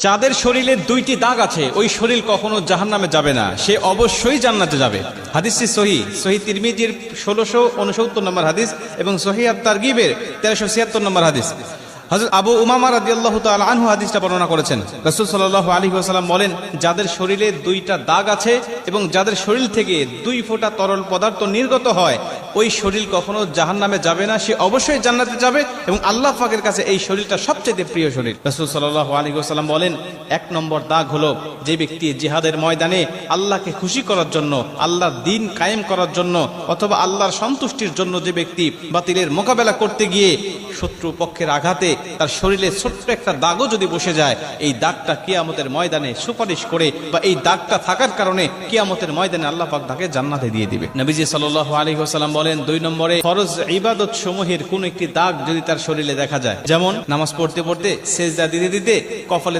যাদের শরীরে দুইটি দাগ আছে ওই শরীর কখনো জাহান্নামে যাবে না, সে অবশ্যই জান্নাতে যাবে। হাদিসটি সহিহ তিরমিজির 1669 নম্বর হাদিস এবং সহিহ আত-তারগিবের 1376 নম্বর হাদিস। হযরত আবু উমামা রাদিয়াল্লাহু তাআলা আনহু হাদিসটা বর্ণনা করেছেন। রাসূল সাল্লাল্লাহু আলাইহি ওয়াসাল্লাম বলেন, যাদের শরীরে দুইটা দাগ আছে এবং যাদের শরীর থেকে 2 ফোঁটা তরল পদার্থ নির্গত হয় ওই শরীর কখনো জাহান্নামে যাবে না, সে অবশ্যই জান্নাতে যাবে এবং আল্লাহ পাকের কাছে এই শরীরটা সবচেয়ে প্রিয় শরীর। রাসূল সাল্লাল্লাহু আলাইহি ওয়াসাল্লাম বলেন, 1 নম্বর দাগ হলো যে ব্যক্তি জিহাদের ময়দানে আল্লাহকে খুশি করার জন্য, আল্লাহর দ্বীন কায়েম করার জন্য অথবা আল্লাহর সন্তুষ্টির জন্য যে ব্যক্তি বাতিলের মোকাবেলা করতে গিয়ে শত্রু পক্ষের আঘাতে তার শরীরে ছোট্ট একটা দাগও যদি বসে যায়, এই দাগটা কিয়ামতের ময়দানে সুপারিশ করে বা এই দাগটা থাকার কারণে কিয়ামতের ময়দানে আল্লাহ পাক তাকে জান্নাতে দিয়ে দিবে। নবীজি সাল্লাল্লাহু আলাইহি ওয়াসাল্লাম বলেন, 2 নম্বরে ফরজ ইবাদত সমূহের কোন একটি দাগ যদি তার শরীরে দেখা যায়, যেমন নামাজ পড়তে পড়তে সেজদা দিতে দিতে কপালে